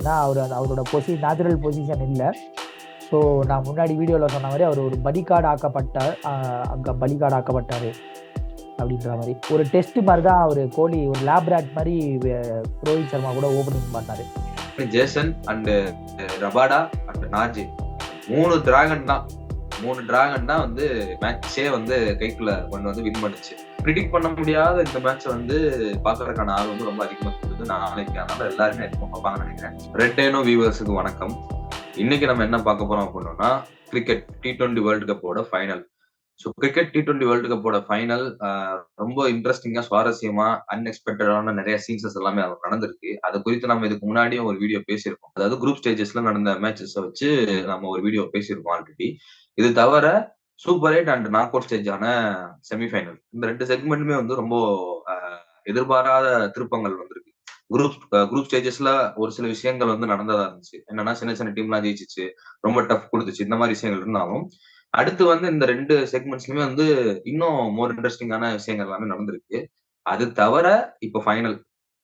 ஏன்னா அவரோட natural position இல்லை. ஸோ நான் முன்னாடி வீடியோவில் சொன்ன மாதிரி அவர் ஒரு பலிகார்டு ஆக்கப்பட்டார், அங்கே பலிகார்டு ஆக்கப்பட்டார் அப்படின்ற மாதிரி. ஒரு டெஸ்ட் மாதிரி தான் அவர் கோலி, ஒரு லேப்ராட் மாதிரி ரோஹித் சர்மா கூட ஓப்பனிங் பண்ணார். Jason and Rabada and Nazi மூணு டிராகன் தான் வந்து மேட்சே வந்து கைக்குள்ள கொண்டு வந்து வின் பண்ணுச்சு. ப்ரிடிக்ட் பண்ண முடியாத இந்த மேட்ச் வந்து பாக்குறதுக்கான ஆள் வந்து ரொம்ப அதிகமா இருக்குது நாளைக்கு. அதனால எல்லாருமே பார்ப்பாங்கன்னு நினைக்கிறேன். ரெட் டேனோ வியூவர்ஸுக்கு வணக்கம். இன்னைக்கு நம்ம என்ன பார்க்க போறோம் அப்படின்னா கிரிக்கெட் T20 வேர்ல்டு கப்போட final. So cricket T20 world கப்போட ஃபைனல் ரொம்ப இன்ட்ரெஸ்டிங்கா, சுவாரஸ்யமா, அன்எக்ஸ்பெக்டடான நிறைய சீன்சஸ் எல்லாமே நடந்திருக்கு. அது குறித்து நம்ம இதுக்கு முன்னாடியும் ஒரு வீடியோ பேசியிருக்கோம். அதாவது குரூப் ஸ்டேஜஸ்ல நடந்த மேட்சஸ் வச்சு நம்ம ஒரு வீடியோ பேசியிருக்கோம் ஆல்ரெடி. இது தவிர சூப்பர் 8 அண்ட் நாக் அவுட் ஸ்டேஜான செமிஃபைனல், இந்த 2 செக்மெண்ட்டுமே வந்து ரொம்ப எதிர்பாராத திருப்பங்கள் வந்திருக்கு. குரூப் ஸ்டேஜஸ்ல ஒரு சில விஷயங்கள் வந்து நடந்ததா இருந்துச்சு. என்னன்னா சின்ன சின்ன டீம்லாம் ஜெயிச்சிச்சு, ரொம்ப டஃப் கொடுத்துச்சு, இந்த மாதிரி விஷயங்கள் இருந்தாலும் அடுத்து வந்து இந்த 2 செக்மெண்ட்ஸ்லயுமே வந்து இன்னும் மோர் இன்ட்ரெஸ்டிங்கான விஷயங்கள் எல்லாமே நடந்திருக்கு. அது தவிர இப்ப ஃபைனல்,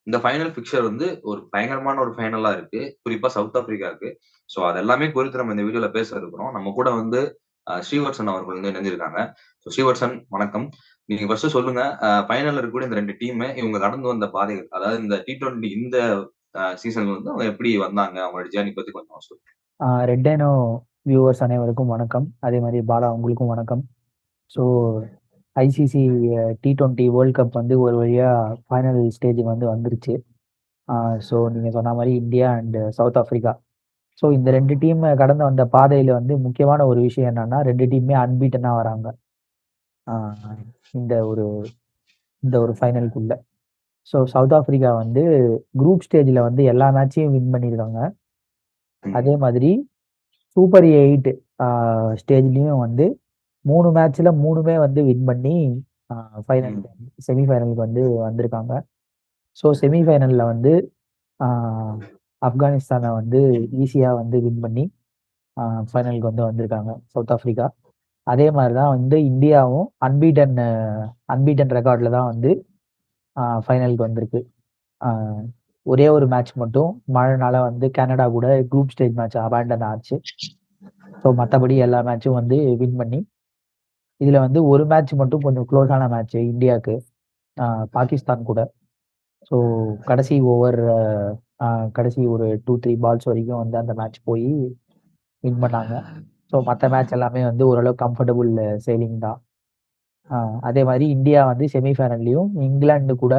இந்த ஃபைனல் பிக்சர் வந்து ஒரு பயங்கரமான ஒரு ஃபைனலா இருக்கு, குறிப்பா சவுத் ஆப்பிரிக்காவுக்கு. ஸோ அது எல்லாமே குறித்து நம்ம இந்த வீடியோல பேச இருக்கிறோம். நம்ம கூட வந்து ஸ்ரீவர்சன் அவர்கள் வந்து இணைஞ்சிருக்காங்க. ஸோ ஸ்ரீவர்சன் வணக்கம். நீங்க ஃபர்ஸ்ட் சொல்லுங்க, ஃபைனல்ல இருக்கக்கூடிய இந்த 2 டீம் இவங்க கடந்து வந்த பாதைகள், அதாவது இந்த T20 இந்த சீசன் வந்து அவங்க எப்படி வந்தாங்க, அவங்களோட ஜேர்னி பத்தி கொஞ்சம் சொல்லுங்க. ரெட் டேனோ வியூவர்ஸ் அனைவருக்கும் வணக்கம். அதே மாதிரி பாலா உங்களுக்கும் வணக்கம். So ICC T20 world cup வந்து ஒரு வழியாக ஃபைனல் ஸ்டேஜ் வந்து வந்துருச்சு. ஸோ நீங்கள் சொன்ன மாதிரி India and south Africa, so இந்த 2 டீம் கடந்து வந்த பாதையில் வந்து முக்கியமான ஒரு விஷயம் என்னன்னா 2 டீமே அன்பீட்டனாக வராங்க இந்த ஒரு இந்த ஒரு ஃபைனலுக்குள்ள. ஸோ சவுத் ஆஃப்ரிக்கா வந்து குரூப் ஸ்டேஜில் வந்து எல்லா மேட்சையும் வின் பண்ணியிருக்காங்க. அதே மாதிரி சூப்பர் 8 ஸ்டேஜ்லேயும் வந்து 3 மேட்ச்ல 3மே வந்து வின் பண்ணி ஃபைனல் செமிஃபைனலுக்கு வந்து வந்திருக்காங்க. ஸோ செமிஃபைனலில் வந்து ஆப்கானிஸ்தானை வந்து ஈஸியாக வந்து வின் பண்ணி ஃபைனலுக்கு வந்து வந்திருக்காங்க சவுத் ஆஃப்ரிக்கா. அதே மாதிரி தான் வந்து இந்தியாவும் அன்பீட்டன் ரெக்கார்டில் தான் வந்து ஃபைனலுக்கு வந்திருக்கு. ஒரே ஒரு மேட்ச் மட்டும் மழைனால வந்து கனடா கூட குரூப் ஸ்டேஜ் மேட்ச் அபேண்டன் ஆச்சு. ஸோ மற்றபடி எல்லா மேட்சும் வந்து வின் பண்ணி, இதில் வந்து ஒரு மேட்ச் மட்டும் கொஞ்சம் க்ளோஸான மேட்ச் இந்தியாவுக்கு, பாகிஸ்தான் கூட. ஸோ கடைசி ஓவர், கடைசி ஒரு 2-3 பால்ஸ் வரைக்கும் வந்து அந்த மேட்ச் போய் வின் பண்ணாங்க. ஸோ மற்ற மேட்ச் எல்லாமே வந்து ஓரளவு கம்ஃபர்டபுள் சேலிங் தான். அதே மாதிரி இந்தியா வந்து செமிஃபைனல்லையும் இங்கிலாந்து கூட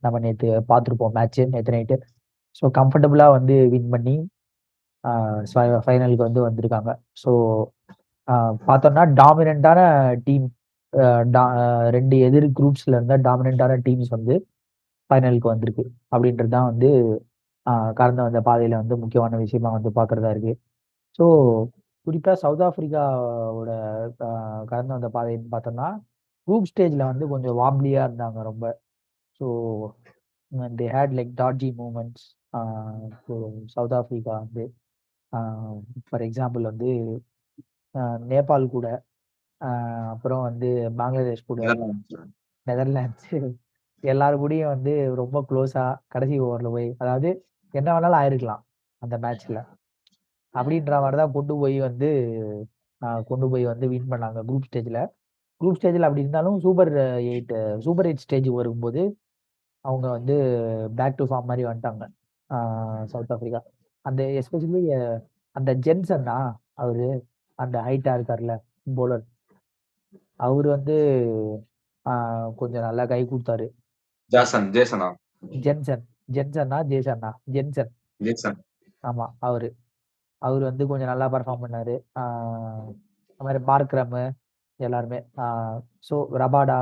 நம்ம நேற்று பார்த்துருப்போம் மேட்ச்சு நேற்று நைட்டு. ஸோ கம்ஃபர்டபுளாக வந்து வின் பண்ணி ஃபைனலுக்கு வந்து வந்திருக்காங்க. ஸோ பார்த்தோம்னா டாமினண்டான டீம், 2 எதிர் குரூப்ஸ்ல இருந்த டாமினண்டான டீம்ஸ் வந்து ஃபைனலுக்கு வந்திருக்கு அப்படின்றது தான் வந்து கடந்து வந்த பாதையில் வந்து முக்கியமான விஷயமா வந்து பார்க்குறதா இருக்கு. ஸோ குறிப்பாக சவுத் ஆஃப்ரிக்காவோட கடந்து வந்த பாதைன்னு பார்த்தோம்னா குரூப் ஸ்டேஜில் வந்து கொஞ்சம் வாப்லியாக இருந்தாங்க ரொம்ப. So they had like dodgy moments. South Africa வந்து ஃபார் எக்ஸாம்பிள் வந்து நேபாள் கூட, அப்புறம் வந்து பங்களாதேஷ் கூட, நெதர்லாண்ட்ஸு எல்லாரு கூடயும் வந்து ரொம்ப க்ளோஸாக கடைசி ஓவரில் போய், அதாவது என்ன வேணாலும் ஆயிருக்கலாம் அந்த மேட்ச்சில், அப்படின்ற மாதிரி தான் கொண்டு போய் வந்து வின் பண்ணாங்க குரூப் ஸ்டேஜில். குரூப் ஸ்டேஜில் அப்படி இருந்தாலும் சூப்பர் 8 ஸ்டேஜ் வரும்போது அவங்க வந்து பேக் டு ஃபார்ம் மாதிரி வந்துட்டாங்க சவுத் ஆஃப்ரிக்கா. அந்த எஸ்பெஷலி அந்த ஜென்சன்னா, அவரு அந்த ஹைட்டாக இருக்கார்ல போலர், அவர் வந்து கொஞ்சம் நல்லா கை கொடுத்தாரு. ஜென்சன் ஆமா, அவர் வந்து கொஞ்சம் நல்லா பர்ஃபார்ம் பண்ணாரு. அது மாதிரி மார்க்ரமு எல்லாருமே. ஸோ ரபாடா,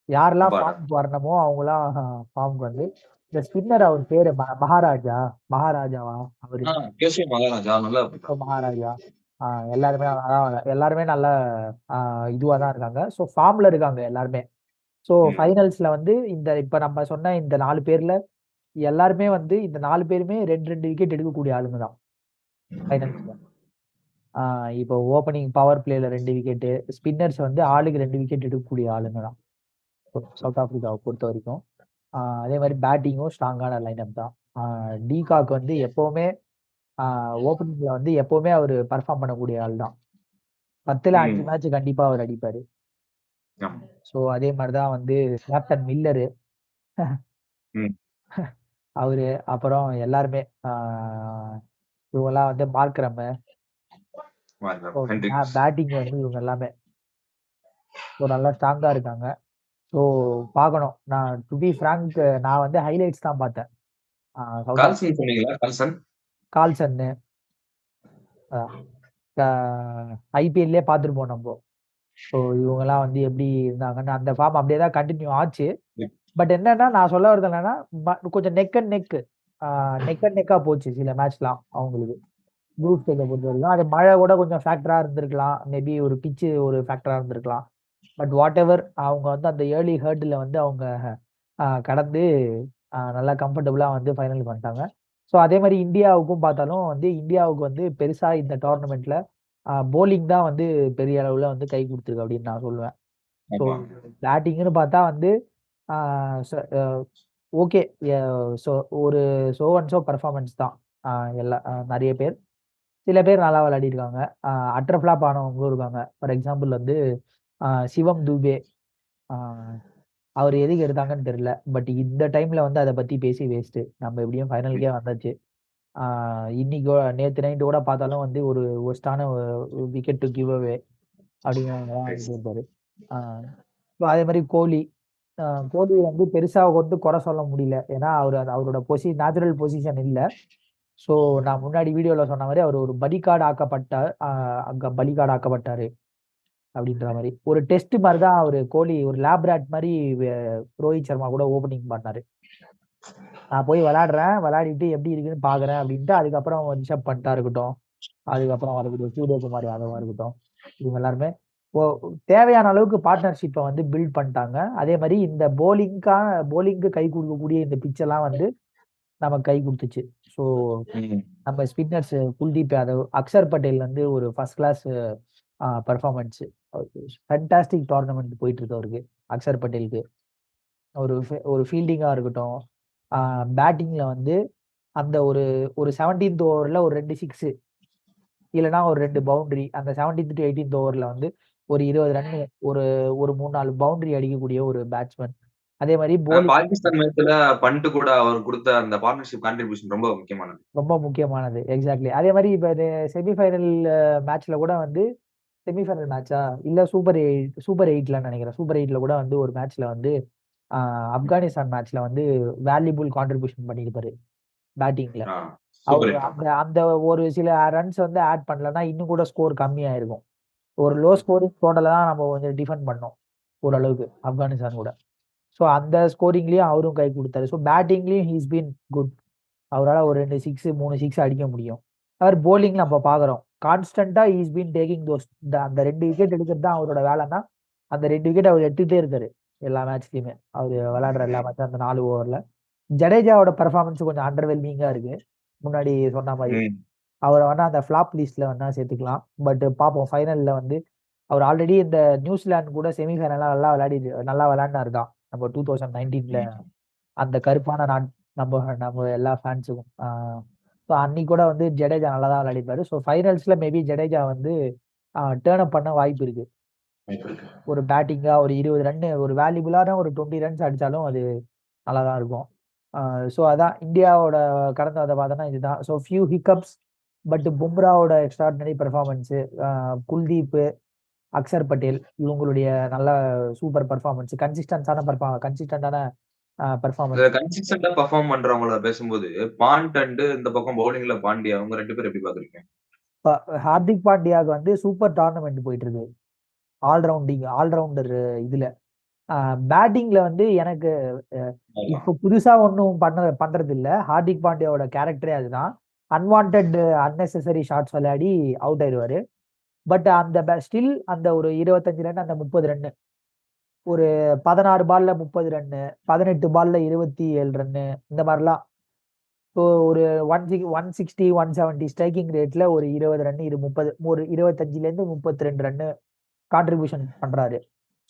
யாரெல்லாம் ஃபார்முக்கு வரணுமோ அவங்களாம் ஃபார்முக்கு வந்து, இந்த ஸ்பின்னர் அவர் பேரு மகாராஜாவா அவரு, மகாராஜா, எல்லாருமே நல்ல இதுவாக தான் இருக்காங்க. ஸோ ஃபார்ம்ல இருக்காங்க எல்லாருமே. ஸோ ஃபைனல்ஸ்ல வந்து இப்ப நம்ம சொன்ன இந்த 4 பேர்ல எல்லாருமே வந்து இந்த 4 பேருமே 2 விக்கெட் எடுக்கக்கூடிய ஆளுங்க தான் ஃபைனல்ஸ்ல. இப்போ ஓப்பனிங் பவர் பிளேல 2 விக்கெட்டு, ஸ்பின்னர்ஸ் வந்து ஆளுக்கு 2 விக்கெட் எடுக்கக்கூடிய ஆளுங்க தான் சவுத் ஆப்பிரிக்காவை பொறுத்த வரைக்கும். அதே மாதிரி பேட்டிங்கும் ஸ்ட்ராங்கான லைனப் தான். டீகாக் வந்து எப்பவுமே ஓப்பனிங்ல வந்து எப்பவுமே அவர் பர்ஃபார்ம் பண்ணக்கூடிய ஆள் தான். 10ல 5 மேட்ச் கண்டிப்பா அவர் அடிப்பாரு. ஸோ அதே மாதிரி தான் வந்து கேப்டன் மில்லரு அவரு, அப்புறம் எல்லாருமே இவங்கெல்லாம் வந்து மார்க்ரம், பேட்டிங் வந்து இவங்க எல்லாமே நல்லா ஸ்ட்ராங்கா இருக்காங்க. ஸோ பார்க்கணும். நான் டு பி ஃப்ராங்க் நான் வந்து ஹைலைட்ஸ் தான் பார்த்தேன். கால்சன்னு ஐபிஎல்லே பார்த்துருப்போம் நம்ம. ஸோ இவங்கெல்லாம் வந்து எப்படி இருந்தாங்கன்னு அந்த ஃபார்ம் அப்படியே தான் கண்டினியூ ஆச்சு. பட் என்னன்னா நான் சொல்ல வரது என்னன்னா கொஞ்சம் நெக் அண்ட் நெக்கா போச்சு சில மேட்ச்லாம் அவங்களுக்கு. குரூப் ஸ்டேஜை பொறுத்த வரைக்கும் அது மழை கூட கொஞ்சம் ஃபேக்டரா இருந்திருக்கலாம். மேபி ஒரு பிச்சு ஒரு ஃபேக்டரா இருந்திருக்கலாம். பட் வாட் எவர் அவங்க வந்து அந்த ஏர்லி ஹர்டில் வந்து அவங்க கடந்து நல்லா கம்ஃபர்டபுளா வந்து ஃபைனலுக்கு வந்துட்டாங்க. ஸோ அதே மாதிரி இந்தியாவுக்கும் பார்த்தாலும் வந்து இந்தியாவுக்கு வந்து பெருசா இந்த டோர்னமெண்ட்ல போலிங் தான் வந்து பெரிய அளவுல வந்து கை கொடுத்துருக்கு அப்படின்னு நான் சொல்லுவேன். ஸோ பேட்டிங்னு பார்த்தா வந்து ஓகே. ஸோ ஒரு ஸோ அண்ட் ஸோ பர்ஃபார்மன்ஸ் தான். எல்லா நிறைய பேர் சில பேர் நல்லா விளையாடிருக்காங்க. அட்டர் ஃபிளாப் ஆனவங்களும் இருக்காங்க. ஃபார் எக்ஸாம்பிள் வந்து சிவம் துபே. அவர் எதுக்கு எடுத்தாங்கன்னு தெரியல. பட் இந்த டைம்ல வந்து அதை பத்தி பேசி வேஸ்ட். நம்ம எப்படியும் ஃபைனலுக்கே வந்தாச்சு. இன்னைக்கு நேத்து நைட்டு கூட பார்த்தாலும் வந்து ஒரு ஒஸ்டான விக்கெட் டு கிவ் அவே அப்படிங்கிறதான் இருப்பாரு. அதே மாதிரி கோலி வந்து பெருசா வந்து குறை சொல்ல முடியல. ஏன்னா அவரோட நேச்சுரல் பொசிஷன் இல்லை. ஸோ நான் முன்னாடி வீடியோல சொன்ன மாதிரி அவர் ஒரு பலிகார்டு ஆக்கப்பட்டாரு அப்படின்ற மாதிரி. ஒரு டெஸ்ட் மாதிரி தான் அவரு கோலி ஒரு லேப்ராட் மாதிரி ரோஹித் சர்மா கூட ஓப்பனிங் பண்ணாரு. நான் போய் விளையாடிட்டு எப்படி இருக்குன்னு பாக்குறேன் அப்படின்ட்டு. அதுக்கப்புறம் ரிஷப் பண்டா இருக்கட்டும், அதுக்கப்புறம் வரக்கூடிய சூரியகுமார் யாதவா இருக்கட்டும், இவங்க எல்லாருமே தேவையான அளவுக்கு பார்ட்னர்ஷிப்பை வந்து பில்ட் பண்ணிட்டாங்க. அதே மாதிரி இந்த போலிங்க்கு கை கொடுக்கக்கூடிய இந்த பிச்செல்லாம் வந்து நமக்கு கை கொடுத்துச்சு. ஸோ நம்ம ஸ்பின்னர்ஸ் குல்தீப் யாதவ், அக்ஷர் பட்டேல் வந்து ஒரு first class performance. Fantastic tournament போயிட்டு இருக்கு அவருக்கு. அக்ஷர் பட்டேலுக்கு ஒரு ஃபீல்டிங்கா இருக்கட்டும், பேட்டிங்ல வந்து அந்த ஒரு 17th ஓவர்ல ஒரு 2 6 இல்லைன்னா ஒரு 2 பவுண்டரி, அந்த 17th to 18th ஓவர்ல வந்து ஒரு 20 ரன் ஒரு 3-4 பவுண்டரி அடிக்கக்கூடிய ஒரு பேட்ஸ்மேன். அதே மாதிரி பாகிஸ்தான் மேட்ச்ல பண்ட் கூட அவர் கொடுத்த அந்த பார்ட்னர்ஷிப் கான்ட்ரிபியூஷன் ரொம்ப முக்கியமானது. எக்ஸாக்ட்லி. அதே மாதிரி இப்ப செமிஃபைனல் மேட்ச்ல கூட வந்து செமிஃபைனல் மேட்சா இல்ல சூப்பர் 8ல நினைக்கிறேன். சூப்பர் 8ல கூட வந்து ஒரு மேட்ச்ல வந்து ஆப்கானிஸ்தான் மேட்ச்ல வந்து வேல்யூபிள் கான்ட்ரிபியூஷன் பண்ணியிருப்பாரு பேட்டிங்ல. அவர் அந்த ஒரு சில ரன்ஸ் வந்து ஆட் பண்ணலன்னா இன்னும் கூட ஸ்கோர் கம்மியாயிருக்கும். ஒரு லோ ஸ்கோரிங் டோட்டல தான் நம்ம கொஞ்சம் டிஃபெண்ட் பண்ணோம் ஓரளவுக்கு ஆப்கானிஸ்தான் கூட. ஸோ அந்த ஸ்கோரிங்லயும் அவரும் கை கொடுத்தாரு. ஸோ பேட்டிங்லயும் ஹீஸ் பீன் குட். அவரால் ஒரு 2 6 3 6 அடிக்க முடியும். அவர் போலிங் நம்ம பாக்குறோம் கான்ஸ்டன்டா ஹீஸ் பீன் டேக்கிங் தோஸ். அந்த 2 விக்கெட் எடுக்கிறது தான் அவரோட வேலைன்னா அந்த 2 விக்கெட் அவர் எடுத்துட்டே இருக்காரு எல்லா மேட்ச்லயுமே. அவர் விளையாடுற எல்லா மேட்சும் அந்த 4 ஓவர்ல. ஜடேஜாவோட பெர்ஃபார்மன்ஸ் கொஞ்சம் அண்டர்வெல்மிங்கா இருக்கு. முன்னாடி சொன்ன மாதிரி அவரை வேணா அந்த ஃபிளாப் லிஸ்ட்ல வேணா சேர்த்துக்கலாம். பட் பார்ப்போம் ஃபைனல்ல வந்து அவர் ஆல்ரெடி இந்த நியூசிலாந்து கூட செமிஃபைனலா நல்லா விளையாடினாரு தான் நம்ம 2019ல அந்த கருப்பான நம்ம எல்லா ஃபேன்ஸுக்கும். ஸோ அன்னைக்கு கூட வந்து ஜடேஜா நல்லா தான் விளையாடிப்பாரு. ஸோ ஃபைனல்ஸ்ல மேபி ஜடேஜா வந்து டேர்ன் அப் பண்ண வாய்ப்பு இருக்கு. ஒரு பேட்டிங்கா ஒரு 20 ரன் ஒரு வேல்யூபிளான ஒரு 20 ரன்ஸ் அடிச்சாலும் அது நல்லா தான் இருக்கும். ஸோ அதான் இந்தியாவோட கடந்த வந்த பார்த்தோன்னா இதுதான். So few hiccups. பட் பும்ராவோட எக்ஸ்ட்ராடினரி பெர்ஃபார்மன்ஸு, குல்தீப், அக்ஷர் பட்டேல் இவங்களுடைய நல்ல சூப்பர் பெர்ஃபார்மன்ஸ், கன்சிஸ்டன்டான பெர்ஃபார்மன்ஸ். கன்சிஸ்டன்டா பெர்ஃபார்ம் பண்றவங்கள பேசும்போது பாண்ட் அண்ட் இந்த பக்கம் பவுலிங்ல பாண்டியா அவங்க 2 பேரும் எப்படி பாக்குறீங்க? ஹார்திக் பாண்டியாவுக்கு வந்து சூப்பர் டோர்னமெண்ட் போயிட்டு இருக்கு. ஆல்ரவுண்டர் இதுல. பேட்டிங்ல வந்து எனக்கு இப்போ புதுசா ஒன்றும் பண்றது இல்ல. ஹார்திக் பாண்டியாவோட கேரக்டரே அதுதான். அன்வான்ட் அன்னெசரி ஷாட்ஸ் விளையாடி அவுட் ஆயிடுவாரு. பட் அந்த ஸ்டில் அந்த ஒரு 25 ரன், அந்த 30 ரன்னு, ஒரு 16 பால்ல 30 ரன்னு, 18 பால்ல 27 ரன்னு, இந்த மாதிரிலாம். ஸோ ஒரு 160 170 ஸ்ட்ரைக்கிங் ரேட்ல ஒரு 20 ரன், 30 ஒரு 25லேருந்து 32 ரன்னு கான்ட்ரிபியூஷன் பண்றாரு.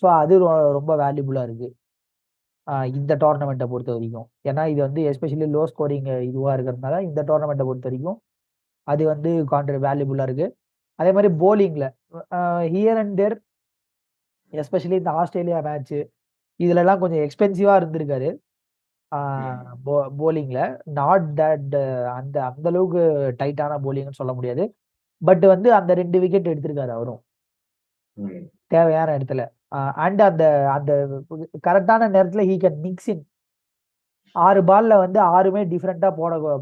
ஸோ அது ரொம்ப வேல்யூபுல்லா இருக்கு இந்த டோர்னமெண்ட்டை பொறுத்த வரைக்கும். ஏன்னா இது வந்து எஸ்பெஷலி லோ ஸ்கோரிங் இதுவா இருக்கிறதுனால இந்த டோர்னமெண்ட்டை பொறுத்த வரைக்கும் அது வந்து வேல்யூபுல்லா இருக்கு. அதே மாதிரி போலிங்ல ஹியர் அண்ட் தேர், எஸ்பெஷலி இந்த ஆஸ்திரேலியா மேட்ச் இதுலலாம் கொஞ்சம் எக்ஸ்பென்சிவா இருந்திருக்காரு. போலிங்ல நாட் தட் அந்த அந்த அளவுக்கு டைட்டான போலிங்னு சொல்ல முடியாது. பட் வந்து அந்த 2 விக்கெட் எடுத்திருக்காரு அவரும் தேவையான இடத்துல. அண்ட் அந்த அந்த கரெக்டான நேரத்துல ஹீ கேன் மிக்ஸ் இன். 6 பால்ல வந்து 6மே டிஃபரெண்டா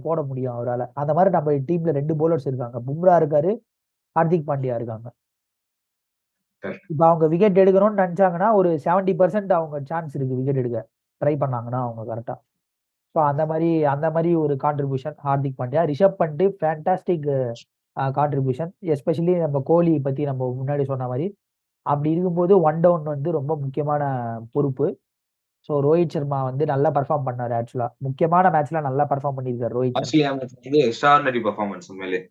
போட முடியும் அவரால. அந்த மாதிரி நம்ம டீம்ல 2 பவுலர்ஸ் இருக்காங்க. பும்ரா இருக்காரு, ஹார்திக் பாண்டியா இருக்காங்க. இப்ப அவங்க விக்கெட் எடுக்கணும்னு நினைச்சாங்கன்னா ஒரு 70% அவங்க சான்ஸ் இருக்கு விக்கெட் எடுக்க ட்ரை பண்ணாங்கன்னா அவங்க கரெக்டா. ஸோ அந்த மாதிரி ஒரு contribution Hardik Pandya. Rishabh Pant fantastic contribution. Especially நம்ம கோலி பத்தி நம்ம முன்னாடி சொன்ன மாதிரி அப்படி இருக்கும்போது ஒன் டவுன் வந்து ரொம்ப முக்கியமான பொறுப்பு. ஸோ ரோஹித் சர்மா வந்து நல்லா பர்ஃபார்ம் பண்ணாரு. ஆக்சுவலா முக்கியமான மேட்ச்ல நல்லா பர்ஃபார்ம் பண்ணியிருக்காரு ரோஹித் சர்மா. ஆஸ்திரேலியா மேட்ச் வந்து எக்ஸ்ட்ராஆர்டினரி பெர்ஃபார்மன்ஸ் உண்மையிலே.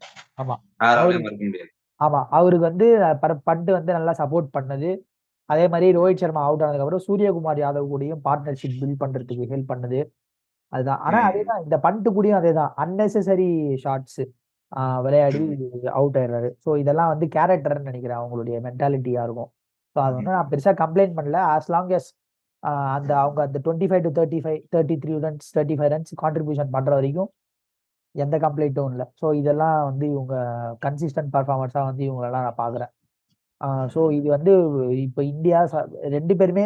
ஆமா யாராலையும் மறக்க முடியாது. ஆமா அவருக்கு வந்து பண்ட் வந்து நல்லா சப்போர்ட் பண்ணது. அதே மாதிரி ரோஹித் சர்மா அவுட் ஆனதுக்கு அப்புறம் சூரியகுமார் யாதவ் கூடயும் பார்ட்னர்ஷிப் பில்ட் பண்றதுக்கு ஹெல்ப் பண்ணது. அதுதான். ஆனா அதேதான் இந்த பண்ட் கூடயும் அதேதான் அன்னெசரி ஷாட்ஸ் விளையாடி அவுட் ஆயிடுறாரு. ஸோ இதெல்லாம் வந்து கேரக்டர்னு நினைக்கிறேன், அவங்களுடைய மென்டாலிட்டியா இருக்கும். ஸோ அது வந்து நான் பெருசா கம்ப்ளைண்ட் பண்ணல. ஆஸ் லாங் எஸ் அந்த அவங்க அந்த 25 to 35 33 ரன்ஸ் 35 ரன்ஸ் கான்ட்ரிபியூஷன் பண்ற வரைக்கும் எந்த கம்ப்ளைண்ட்டும் இல்லை. ஸோ இதெல்லாம் வந்து இவங்க கன்சிஸ்டன்ட் பர்ஃபார்மன்ஸா வந்து இவங்களெல்லாம் நான் பாக்குறேன். ஸோ இது வந்து இப்ப இந்தியா 2 பேருமே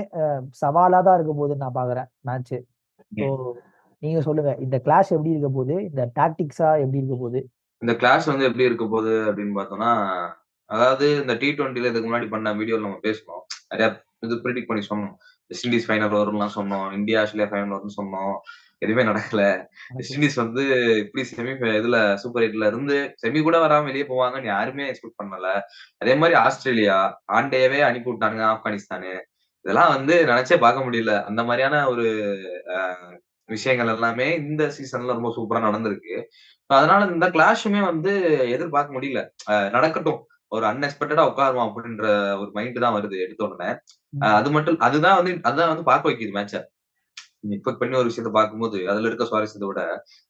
சவாலா தான் இருக்க போகுதுன்னு நான் பாக்குறேன் மேட்ச். ஸோ நீங்க சொல்லுங்க, இந்த கிளாஷ் எப்படி இருக்க போகுது, இந்த டாக்டிக்ஸா எப்படி இருக்க போகுது? இந்த கிளாஸ் வந்து எப்படி இருக்க போகுது அப்படின்னு பார்த்தோம்னா, அதாவது இந்த T20ல இதுக்கு முன்னாடி பண்ண வீடியோல நம்ம பேசணும். நிறைய இது ப்ரிடிக்ட் பண்ணி சொன்னோம். வெஸ்ட் இண்டீஸ் ஃபைனல் வரும்லாம் சொன்னோம். இந்தியா ஆஸ்திரேலியா ஃபைனல் வரும்னு சொன்னோம். எதுவுமே நடக்கல. வெஸ்ட் இண்டீஸ் வந்து இப்படி இதுல சூப்பர் 8ல இருந்து செமி கூட வராம வெளியே போவாங்கன்னு யாருமே எக்ஸ்பெக்ட் பண்ணல. அதே மாதிரி ஆஸ்திரேலியா ஆண்டேவே அனுப்பி விட்டானுங்க ஆப்கானிஸ்தானு. இதெல்லாம் வந்து நினைச்சே பார்க்க முடியல. அந்த மாதிரியான ஒரு விஷயங்கள் எல்லாமே இந்த சீசன்ல ரொம்ப சூப்பரா நடந்திருக்கு. அதனால இந்த கிளாஷுமே வந்து எதிர்பார்க்க முடியல. நடக்கட்டும். ஒரு அன்எக்ஸ்பெக்டடா உட்காருவோம் அப்படின்ற ஒரு மைண்ட் தான் வருது எடுத்த உடனே. அதுதான் வந்து பார்க்க வைக்குது மேட்ச. எக்ஸ்பெக்ட் பண்ணி ஒரு விஷயத்த பார்க்கும்போது, அதுல இருக்க சுவாரஸ்யத்த விட,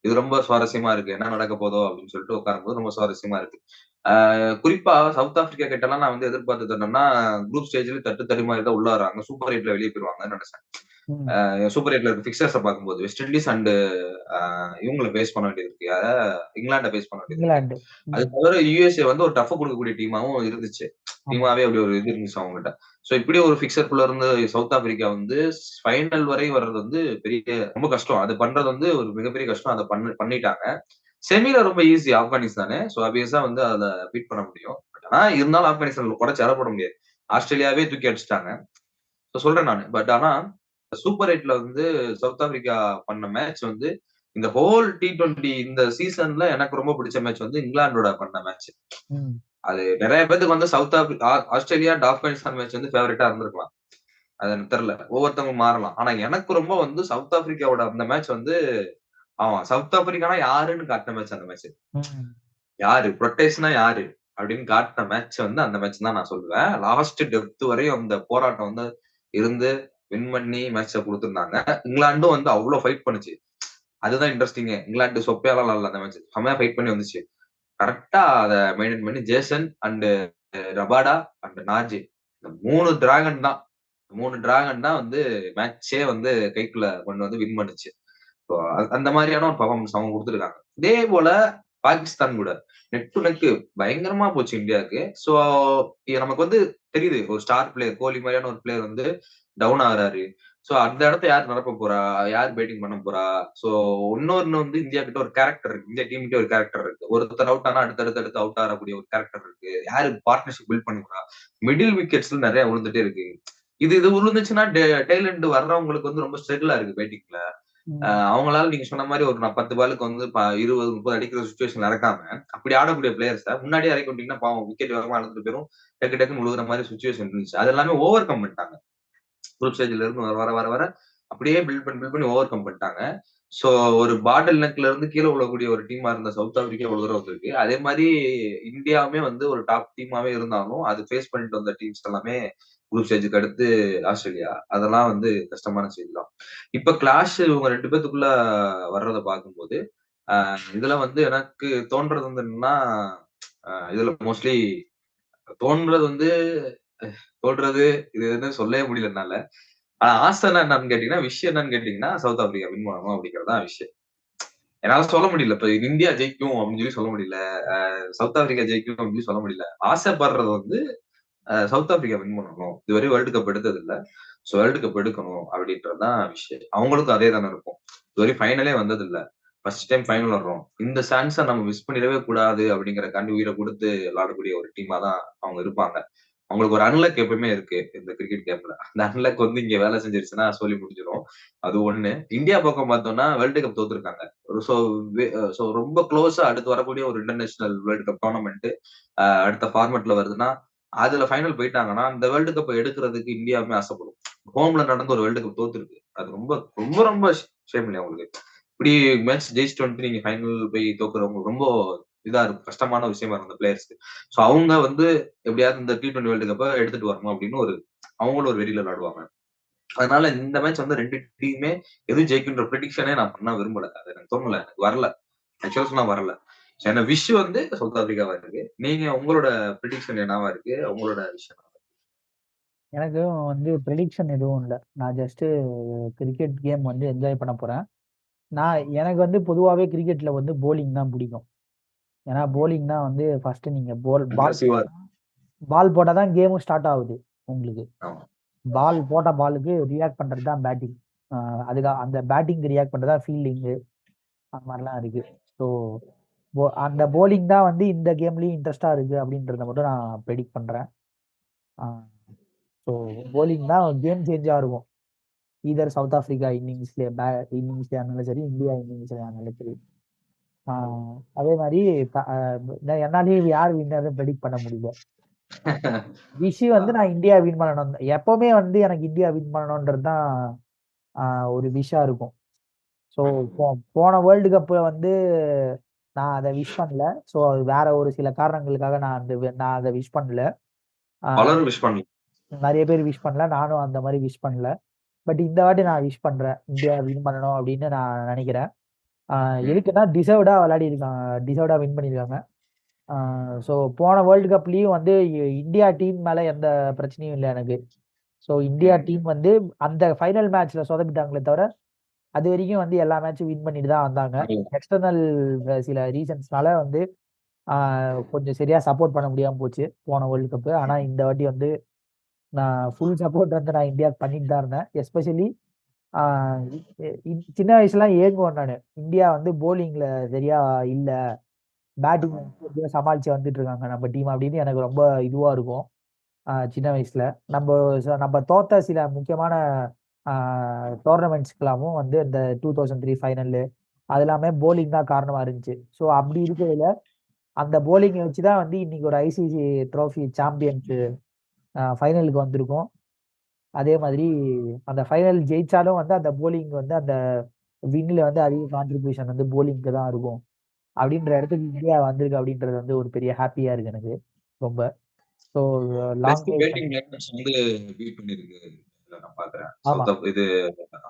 இது ரொம்ப சுவாரஸ்யமா இருக்கு. என்ன நடக்க போதோ அப்படின்னு சொல்லிட்டு உட்காரும்போது ரொம்ப சுவாரஸ்யமா இருக்கு. குறிப்பா சவுத் ஆப்பிரிக்கா கிட்டலாம் நான் வந்து எதிர்பார்த்தது என்னன்னா, குரூப் ஸ்டேஜ்ல தட்டு தடுமாறி தான் உள்ள வராங்க. சூப்பர் 8ல வெளிய போயிருவாங்கன்னு நினைச்சேன். சூப்பர் 8ல இருக்க பிக்சர்ஸ பார்க்கும்போது வெஸ்ட் இண்டீஸ் அண்ட் இவங்கள பேஸ் பண்ண வேண்டியது இருக்கு. இங்கிலாண்ட பேஸ் பண்ண வேண்டியது இருக்கு. இங்கிலாந்து. அது தவிர யுஎஸ்ஏ வந்து ஒரு டஃப் குடுக்கக்கூடிய டீமாவும் இருந்துச்சு. டீமாவே அப்படி ஒரு இது இருந்துச்சு அவங்ககிட்ட. சோ இப்படி ஒரு பிக்சர்க்குள்ள இருந்து சவுத் ஆப்பிரிக்கா வந்து ஃபைனல் வரை வர்றது வந்து ரொம்ப கஷ்டம். அது பண்றது வந்து ஒரு மிகப்பெரிய கஷ்டம். அத பண்ணிட்டாங்க. செமில ரொம்ப ஈஸி ஆப்கானிஸ்தானு. சோ ஆப்வியஸா வந்து அத பீட் பண்ண முடியும். ஆனா இருந்தாலும் ஆப்கானிஸ்தான் குறைச்சு எடை போட முடியாது. ஆஸ்திரேலியாவே தூக்கி அடிச்சுட்டாங்க. சொல்றேன் நானு. பட் ஆனா சூப்பர் 8ல வந்து சவுத் ஆப்பிரிக்கா பண்ண மேட்ச் வந்து இந்த ஹோல் T20 இந்த சீசன்ல எனக்கு ரொம்ப பிடிச்ச மேட்ச் வந்து இங்கிலாந்தோட பண்ண மேட்ச். அது நிறைய பேருக்கு வந்து ஆஸ்திரேலியா ஆப்கானிஸ்தான் மேட்ச் வந்து ஃபேவரட்டா இருந்திருக்கலாம். அது எனக்கு தெரியல. ஒவ்வொருத்தவங்க மாறலாம். ஆனா எனக்கு ரொம்ப வந்து சவுத் ஆப்பிரிக்காவோட அந்த மேட்ச் வந்து சவுத் ஆப்பிரிக்கானா யாருன்னு காட்டின மேட்ச் அந்த மேட்ச். யாரு புரொட்டேஷனா யாரு அப்படின்னு காட்டின மேட்ச் வந்து அந்த மேட்ச் தான் நான் சொல்லுவேன். லாஸ்ட் டெப்த் வரையும் அந்த போராட்டம் வந்து இருந்து வின் பண்ணி மேட்ச குடுத்திருந்தாங்க. இங்கிலாந்தும் வந்து அவ்வளவு ஃபைட் பண்ணுச்சு. அதுதான் இன்ட்ரெஸ்டிங்கே. இங்கிலாந்து சொப்பையாலாம் இல்ல அந்த மேட்ச். செம்மையா ஃபைட் பண்ணி வந்துச்சு. கரெக்ட்டா அத மெயின்டெயின் பண்ணி Jason and Rabada and Nazi இந்த 3 டிராகன் தான் வந்து மேட்சே வந்து கைக்குள்ள கொண்டு வந்து வின் பண்ணுச்சு. அந்த மாதிரியான ஒரு பெர்ஃபார்மன்ஸ் அவங்க குடுத்துருக்காங்க. இதே போல பாகிஸ்தான் கூட நெக் டு நெக் பயங்கரமா போச்சு இந்தியாவுக்கு. சோ நமக்கு வந்து தெரியுது ஒரு ஸ்டார் பிளேயர் கோலி மாதிரியான ஒரு பிளேயர் வந்து டவுன் ஆகுறாரு. சோ அந்த இடத்த யார் நிரப்ப போறா? யார் பேட்டிங் பண்ண போறா? சோ இன்னொன்னு வந்து இந்தியா கிட்ட ஒரு கேரக்டர் இருக்கு. இந்தியா டீம் கிட்ட ஒரு கேரக்டர் இருக்கு. ஒருத்தர் அவுட் ஆனா அடுத்து அவுட் ஆகக்கூடிய ஒரு கேரக்டர் இருக்கு. யாரு பார்ட்னர்ஷிப் பில்ட் பண்ண போறா? மிடில் விக்கெட்ஸ்ல நிறைய விழுந்துட்டே இருக்கு. இது விழுந்துச்சுன்னா டெய்ல் எண்ட் வர்றவங்களுக்கு வந்து ரொம்ப ஸ்ட்ரகிளா இருக்கு பேட்டிங்ல. அவங்களால நீங்க சொன்ன மாதிரி ஒரு 10 பாலுக்கு வந்து 20, 30 அடிக்கிற சுச்சுவேஷன் நடக்காம அப்படி ஆடக்கூடிய பிளேயர்ஸ முன்னாடியே இறக்கி விட்டீங்கன்னா பாவம் விக்கெட் வேகமா இழந்துட்டு போயிரும். டக்கு டக்குன்னு விழுகுற மாதிரி சுச்சுவேஷன் இருந்துச்சு. அது எல்லாமே ஓவர் கம் பண்ணிட்டாங்க. குரூப் ஸ்டேஜ்ல இருந்து வர அப்படியே பில்ட் பண்ணி ஓவர் கம் பண்ணிட்டாங்க. சோ ஒரு பாட்டில் நெக்ல இருந்து கீழே விழக்கூடிய ஒரு டீமா இருந்த சவுத் ஆப்பிரிக்கா ஒரு தடவை வந்திருக்கு. அதே மாதிரி இந்தியாவுமே வந்து ஒரு டாப் டீமாவே இருந்தாலும் அது ஃபேஸ் பண்ணிட்டு வந்த டீம்ஸ் எல்லாமே குரூப் ஸ்டேஜுக்கு அடுத்து ஆஸ்திரேலியா அதெல்லாம் வந்து கஷ்டமான செய்தி தான். இப்ப கிளாஷ் இவங்க 2 பேத்துக்குள்ள வர்றத பார்க்கும்போது இதுல வந்து எனக்கு தோன்றது வந்து என்னன்னா, இதுல மோஸ்ட்லி தோன்றது வந்து சொல்றது இது எதுவும் சொல்லவே முடியல என்னால. ஆனா ஆசை என்னன்னு கேட்டீங்கன்னா, விஷயம் என்னன்னு கேட்டீங்கன்னா, சவுத் ஆப்பிரிக்கா வின் பண்ணணும் அப்படிங்கிறது தான் விஷயம். என்னால சொல்ல முடியல. இப்ப இந்தியா ஜெயிக்கும் அப்படின்னு சொல்லி சொல்ல முடியல. சவுத் ஆப்பிரிக்கா ஜெயிக்கும் அப்படின்னு சொல்லி சொல்ல முடியல. ஆசைப்படுறது வந்து சவுத் ஆப்பிரிக்கா வின் பண்ணணும். இதுவரை வேர்ல்டு கப் எடுத்தது இல்ல. சோ வேர்ல்டு கப் எடுக்கணும் அப்படின்றது தான் விஷயம். அவங்களுக்கும் அதே தானே இருக்கும். இதுவரை ஃபைனலே வந்தது இல்ல. ஃபர்ஸ்ட் டைம் ஃபைனல் வர்றோம். இந்த சான்ஸ நம்ம மிஸ் பண்ணிடவே கூடாது அப்படிங்கிறக்காண்டி உயிர குடுத்து விளையாடக்கூடிய ஒரு டீமா தான் அவங்க இருப்பாங்க. அவங்களுக்கு ஒரு அன்லக் எப்பவுமே இருக்கு இந்த கிரிக்கெட் கேம்ல. அந்த அன்லக் வந்து இங்க வேலை செஞ்சிருச்சுன்னா சொல்லி முடிஞ்சிரும். அது 1. இந்தியா பக்கம் பார்த்தோம்னா வேர்ல்டு கப் தோத்துருக்காங்க. சோ சோ ரொம்ப க்ளோஸா அடுத்து வரக்கூடிய ஒரு இன்டர்நேஷனல் வேர்ல்டு கப் டோர்னமென்ட் அடுத்த ஃபார்மட்ல வருதுன்னா, அதுல ஃபைனல் போயிட்டாங்கன்னா, அந்த வேர்ல்டு கப் எடுக்கிறதுக்கு இந்தியாவுமே ஆசைப்படும். ஹோம்ல நடந்த ஒரு வேர்ல்டு கப் தோத்துருக்கு. அது ரொம்ப ரொம்ப ரொம்ப ஷேம் இல்லையா உங்களுக்கு? இப்படி மேட்ச் ஜெயிச்சுட்டு வந்துட்டு நீங்க ஃபைனல் போய் தோக்குறவங்க ரொம்ப இதா இருக்கும். கஷ்டமான விஷயமா இருக்கும் அந்த பிளேயர்ஸ்க்கு. சோ அவங்க வந்து எப்படியாவது இந்த T20 வேர்ல்டு கப்ப எடுத்துட்டு வரணும் அப்படின்னு அவங்களும் ஒரு வெறியில விளையாடுவாங்க. அதனால இந்த மேட்ச் வந்து 2 டீமுமே எது ஜெயிக்குன்ற பிரெடிக்ஷனே நான் பண்ண விரும்பல. அது எனக்கு தோணல. எனக்கு வரல. ஆக்சுவலா சொன்னா வரல. ஏன்னா விஷ் வந்து சவுத் ஆப்பிரிக்காவா இருக்கு. நீங்க உங்களோட பிரெடிக்ஷன் என்னவா இருக்கு? உங்களோட விஷயம் எனக்கு வந்து ப்ரெடிக்ஷன் எதுவும் இல்ல. நான் ஜஸ்ட்டு கிரிக்கெட் கேம் வந்து என்ஜாய் பண்ண போறேன். எனக்கு வந்து பொதுவாவே கிரிக்கெட்ல வந்து போலிங் தான் பிடிக்கும். ஏன்னா போலிங் தான் வந்து ஃபர்ஸ்ட்டு நீங்க பால் அக்ரெசிவா பால் போட்டா தான் கேமும் ஸ்டார்ட் ஆகுது உங்களுக்கு. ஆமா. பால் போட்ட பாலுக்கு ரியாக்ட் பண்றது தான் பேட்டிங். அந்த பேட்டிங்க்கு ரியாக்ட் பண்றது தான் ஃபீல்டிங்கு. அந்த மாரிலாம் இருக்கு. ஸோ அந்த போலிங் தான் வந்து இந்த கேம்லயும் இன்ட்ரெஸ்ட்டா இருக்கு அப்படின்றத மட்டும் நான் ப்ரெடிக்ட் பண்றேன். ஆ ஸோ போலிங் தான் கேம் சேஞ்சா இருக்கும். ஈதர் சவுத் ஆப்பிரிக்கா இன்னிங்ஸ்லயா இருந்தாலும் சரி, இந்தியா இன்னிங்ஸ்லயா இருந்தாலும் சரி. அதே மாரி என்னாலயும் யார் வின்னர்னு ப்ரெடிக்ட் பண்ண முடியல. வந்து நான் இந்தியா வின் பண்ணணும். எப்பவுமே வந்து எனக்கு இந்தியா வின் பண்ணணும்ன்றது தான் ஒரு விஷா இருக்கும். ஸோ போன வேர்ல்டு கப்ல வந்து நான் அத விஷ் பண்ணல. ஸோ அது வேற ஒரு சில காரணங்களுக்காக நான் அத விஷ் பண்ணல. ஆ பலரும் விஷ் பண்ணல. நெறைய பேர் விஷ் பண்ணல. நானும் அந்த மாரி விஷ் பண்ணல. பட் இந்த வாட்டி நான் விஷ் பண்றேன். இந்தியா வின் பண்ணணும் அப்படின்னு நான் நெனைக்கிறேன். ம். எதுக்குன்னா டிசர்வ்டா விளையாடிருக்காங்க. டிசர்வ்டா வின் பண்ணியிருக்காங்க. ஸோ போன வேர்ல்டு கப்லயும் வந்து இந்தியா டீம் மேல எந்த பிரச்சனையும் இல்ல எனக்கு. ஸோ இந்தியா ம். டீம் வந்து அந்த ஃபைனல் மேட்ச்ல சொதப்பிட்டாங்களே தவிர, அதுவரைக்கும் வந்து எல்லா மேட்சும் வின் பண்ணிட்டு தான் வந்தாங்க. நல்லது. எக்ஸ்டர்னல் சில ரீசன்ஸ்னால வந்து கொஞ்சம் சரியா சப்போர்ட் பண்ண முடியாம போச்சு போன வேர்ல்டு கப். ஆனா இந்த வாட்டி வந்து நான் ஃபுல் சப்போர்ட் வந்து நான் இந்தியாவுக்கு பண்ணிட்டு தான் இருந்தேன். எஸ்பெஷலி ஆ சின்ன வயசுலாம் ஏங்குவேன் நானு. இந்தியா வந்து போலிங்ல சரியா இல்ல. பேட்டிங் எப்படியோ சமாளிச்சு வந்துட்டு இருக்காங்க நம்ம டீம் அப்படின்னு எனக்கு ரொம்ப இதுவா இருக்கும். சின்ன வயசுல. நம்ம தோத்த சில முக்கியமான ஆ டோர்னமெண்ட்ஸ்க்கெல்லாமும் வந்து இந்த 2003 ஃபைனலு அது எல்லாமே போலிங் தான் காரணமா இருந்துச்சு. ஸோ அப்படி இருக்கையில அந்த போலிங்க வச்சு தான் வந்து இன்னைக்கு ஒரு ஐசிசி ட்ரோஃபி சாம்பியன்ஸ் ஃபைனலுக்கு வந்திருக்கோம். அதே மாதிரி அந்த ஃபைனல் ஜெயிச்சாலும் வந்து அந்த போலிங் வந்து அந்த வின்ல வந்து அதிக கான்ட்ரிபியூஷன் வந்து போலிங்க்கு தான் இருக்கும். அப்படின்ற இடத்துக்கு இந்தியா வந்திருக்கு அப்படின்றது வந்து ஒரு பெரிய ஹாப்பியா இருக்கு எனக்கு ரொம்ப. So long best time batting lineups வந்து பீட் பண்ணிருக்கு. நான் பார்க்கிறேன். ஆமா, இது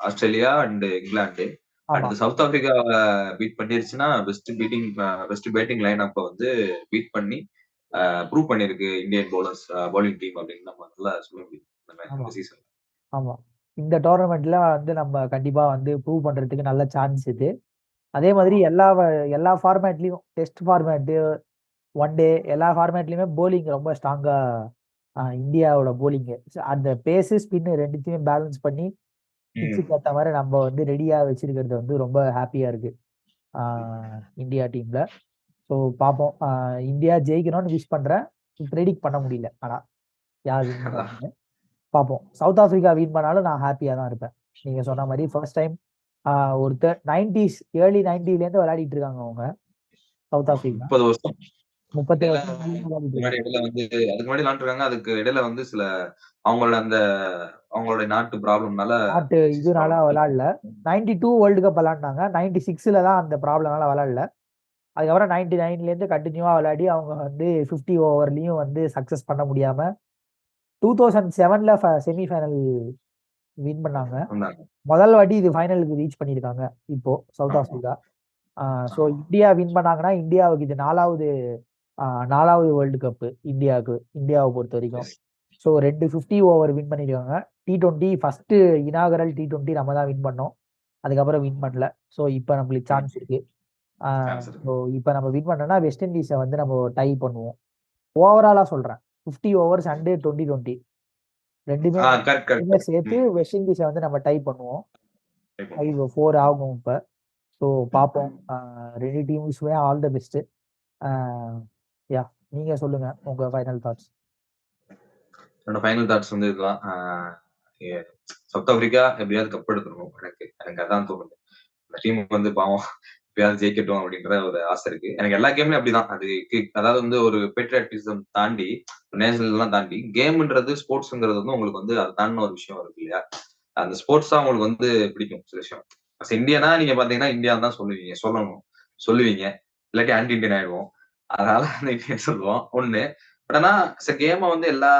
ஆஸ்திரேலியா அண்ட் இங்கிலாந்து. ஆமா. அடுத்து சவுத் ஆப்பிரிக்காவ பீட் பண்ணிருச்சுன்னா, பெஸ்ட் பேட்டிங் லைனப்ப வந்து பீட் பண்ணி ப்ரூவ் பண்ணிருக்கு இந்தியன் பவுலிங் டீம் அப்படின்னு நம்ம நல்லா சொல்ல முடியும். ஆமா, இந்த சீசன்ல. ஆமா. இந்த டோர்னமெண்ட்ல வந்து நம்ம கண்டிப்பா வந்து ப்ரூவ் பண்றதுக்கு நல்ல சான்ஸ் இது. அதே மாதிரி ஆமா. எல்லா ஃபார்மேட்லயும் டெஸ்ட் ஃபார்மேட், ஒன் டே எல்லா ஃபார்மேட்லயுமே போலிங் ரொம்ப ஸ்ட்ராங்கா இந்தியாவோட போலிங் அந்த பேஸ், ஸ்பின் 2த்தையுமே பேலன்ஸ் பண்ணி ம். பிட்சுக்கு ஏத்த மாரி நம்ம வந்து ரெடியா வச்சிருக்கிறது வந்து ரொம்ப ஹாப்பியா இருக்கு. ஆ இந்தியா டீம்ல. ஸோ பார்ப்போம். இந்தியா ஜெயிக்கணும்னு விஷ் பண்றேன். பிரெடிக்ட் பண்ண முடியல. ஆனா யார் வின் அதான். பண்ணுவாங்கன்னு. பார்ப்போம். சவுத் ஆப்பிரிக்கா வின் பண்ணாலும் நான் ஹாப்பியா தான் இருப்பேன். நீங்க சொன்ன மாரி ஃபர்ஸ்ட் டைம் ஒருத்தர் 90ஸ் ஏர்லி 90லேருந்து விளையாடிட்டு இருக்காங்க அவங்க. சவுத் ஆமா. ஆப்பிரிக்கா. 30 வருஷம். 30 இடையில வருஷம் மேல விளையாடிட்டு முன்னாடி இருக்காங்க. இடையில வந்து அதுக்கு முன்னாடி விளையாண்டுருக்காங்க. அதுக்கு இடையில வந்து சில அவங்களோட அவங்களுடைய நாட்டு ப்ராப்ளம்னால இதனால ப்ராப்ளம். விளையாடல. 92 வேர்ல்டு கப் விளையாண்டாங்க. 96ல தான் அந்த ப்ராப்ளம்னால விளையாடல. அதுக்கப்புறம் 99லேருந்து கன்டினியூவா விளையாடி அவங்க வந்து 50 ஓவர்லயும் வந்து சக்சஸ் பண்ண முடியாம 2007ல செமி ஃபைனல் வின் பண்ணாங்க. வந்தாங்க. முதல் வாட்டி இது ஃபைனலுக்கு ரீச் பண்ணியிருக்காங்க இப்போ சவுத் ஆமா. ஆப்பிரிக்கா. ஸோ இந்தியா வின் பண்ணாங்கன்னா இந்தியாவுக்கு இது நாலாவது வேர்ல்டு கப்பு இந்தியாவை பொறுத்த வரைக்கும். ஸோ 2 50 ஓவர் வின் பண்ணிருக்காங்க. T20 ஃபர்ஸ்ட் இனாகரல் T20 நம்ம தான் வின் பண்ணோம். அதுக்கப்புறம் வின் பண்ணல. ஸோ இப்போ நம்மளுக்கு சான்ஸ் இருக்கு. ஸோ இப்போ நம்ம வின் பண்ணோம்னா வெஸ்ட் இண்டீஸை வந்து நம்ம டை பண்ணுவோம். ஓவராலா சொல்றேன் 50 ஓவர்ஸ் அண்டு 2020 ரெண்டுமே சேர்த்து வெஸ்ட் இண்டீஸை வந்து நம்ம டை பண்ணுவோம். 5-4 ஆகும் இப்போ. ஸோ பார்ப்போம். 2 டீம்ஸுமே ஆல் த பெஸ்ட். யா நீங்க சொல்லுங்க உங்க ஃபைனல் தாட்ஸ். என்னோட ஃபைனல் தாட்ஸ் வந்து இதுதான். சவுத் ஆப்பிரிக்கா எப்படியாவது கப் எடுத்துடணும். எனக்கு அதான் தோணுது. இந்த டீம் வந்து பாவம் எப்படியாவது ஜெயிக்கட்டும் அப்படின்ற ஒரு ஆசை இருக்கு. எனக்கு எல்லா கேம்லயும் அப்படிதான். அதாவது வந்து ஒரு பேட்ரியாட்டிசம் தாண்டி நேஷனல் எல்லாம் தாண்டி கேம்ன்றது ஸ்போர்ட்ஸ்ங்கிறது வந்து உங்களுக்கு வந்து அது தாண்டின ஒரு விஷயம் இருக்கு இல்லையா? அந்த ஸ்போர்ட்ஸ் தான் உங்களுக்கு வந்து பிடிக்கும் சில விஷயம். இந்தியனா நீங்க பாத்தீங்கன்னா இந்தியா தான் சொல்லுவீங்க இல்லாட்டி ஆன்டி இண்டியன் ஆயிடுவோம். அதனால அந்த இந்தியன் சொல்லுவோம் ஒண்ணு. பட் ஆனா கேமை வந்து எல்லா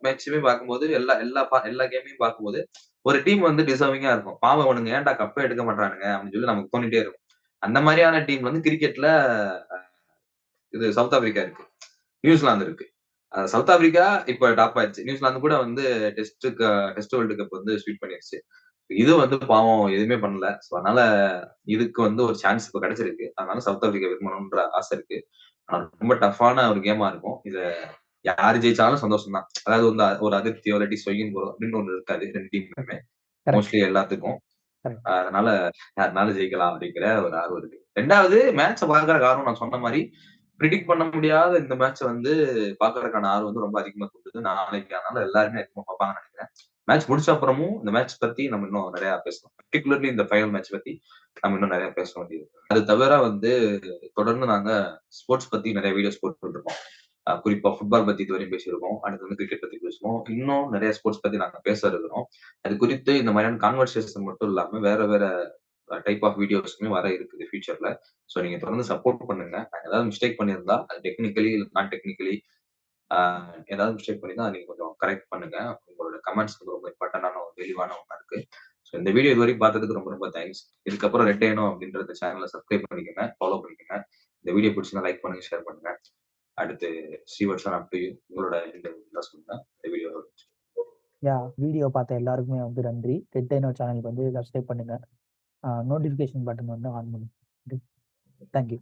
மேட்சுமே பார்க்கும்போது எல்லா கேமையும் பார்க்கும்போது ஒரு டீம் வந்து டிசர்விங்கா இருக்கும். பாவம் அவனுங்க ஏன்டா கப்பே எடுக்க மாட்டானுங்க அப்படின்னு சொல்லி நமக்கு தோணிட்டே இருக்கும். அந்த மாதிரியான டீம் வந்து கிரிக்கெட்ல இது சவுத் ஆப்பிரிக்கா இருக்கு, நியூசிலாந்து இருக்கு. சவுத் ஆப்பிரிக்கா இப்ப டாப் ஆயிடுச்சு. நியூசிலாந்து கூட வந்து டெஸ்ட் வேர்ல்டு கப் வந்து ஸ்வீட் பண்ணிருச்சு. இது வந்து பாவம் எதுவுமே பண்ணல. சோ அதனால இதுக்கு வந்து ஒரு சான்ஸ் இப்ப கிடைச்சிருக்கு. அதனால சவுத் ஆப்பிரிக்கா வின் பண்ணணும்ன்ற ஆசை இருக்கு. ஆனா ரொம்ப டஃப்பான ஒரு கேமா இருக்கும். இத யாரு ஜெயிச்சாலும் சந்தோஷம் தான். அதாவது வந்து ஒரு அதிருப்தியோ இல்லாட்டி சொயின் போறோம் அப்படின்னு ஒண்ணு இருக்காது 2 டீமுமே மோஸ்ட்லி எல்லாத்துக்கும். அதனால யாருனாலும் ஜெயிக்கலாம் அப்படிங்கிற ஒரு ஆர்வம் இருக்கு. 2வது மேட்ச பாக்குற காரணம் நான் சொன்ன மாதிரி ப்ரிடிக்ட் பண்ண முடியாத இந்த மேட்ச வந்து பாக்குறதுக்கான ஆர்வம் வந்து ரொம்ப அதிகமா கொடுக்குது. நாளைக்கு அதனால எல்லாருமே அதிகமா பார்ப்பாங்கன்னு நினைக்கிறேன். மேட்ச் முடிச்ச அப்புறமும் இந்த மேட்ச் பத்தி நம்ம இன்னும் நிறைய பேசலாம். பர்டிகுலர்லி இந்த ஃபைனல் மேட்ச் பத்தி நம்ம இன்னும் நிறைய பேச வேண்டியது. அது தவிர வந்து தொடர்ந்து நாங்க ஸ்போர்ட்ஸ் பத்தி நிறைய வீடியோஸ் போட்டு இருக்கோம். குறிப்பா ஃபுட்பால் பத்தி இதுவரையும் பேசியிருக்கோம். அடுத்து வந்து கிரிக்கெட் பத்தி பேசுவோம். இன்னும் நிறைய ஸ்போர்ட்ஸ் பத்தி நாங்க பேச இருக்கிறோம். அது குறித்து இந்த மாதிரியான கான்வர்சேஷன் மட்டும் இல்லாம வேற டைப் ஆஃப் வீடியோஸ்மே வர இருக்குது ஃபியூச்சர்ல. சோ நீங்க தொடர்ந்து சப்போர்ட் பண்ணுங்க. நாங்க ஏதாவது மிஸ்டேக் பண்ணியிருந்தா அது டெக்னிக்கலி நான் டெக்னிக்கலி ஏதாவது மிஸ்டேக் பண்ணியிருந்தா நீங்க கொஞ்சம் கரெக்ட் பண்ணுங்க. உங்களோட கமெண்ட்ஸ் வந்து ரொம்ப இம்பார்ட்டன்டான ஒரு தெளிவான ஒண்ணா இருக்கு. ஸோ இந்த வீடியோ இது வரைக்கும் பார்த்ததுக்கு ரொம்ப தேங்க்ஸ். இதுக்கப்புறம் ரெட் ஏனோ அப்படின்ற சேனலை சப்ஸ்கிரைப் பண்ணிக்கோங்க, ஃபாலோ பண்ணிக்கோங்க. இந்த வீடியோ பிடிச்சிருந்தா லைக் பண்ணுங்க, ஷேர் பண்ணுங்க. அடுத்து ஸ்ரீவர்ஷன் அப் டு யூ. உங்களோட இந்த சொல்லுங்க இந்த வீடியோ பார்த்த எல்லாருக்குமே வந்து நன்றி. ரெட் ஏனோ சேனலுக்கு வந்து சப்ஸ்கிரைப் பண்ணுங்க. நோட்டிஃபிகேஷன் பட்டன் வந்து ஆன் பண்ணுங்க. தேங்க்யூ.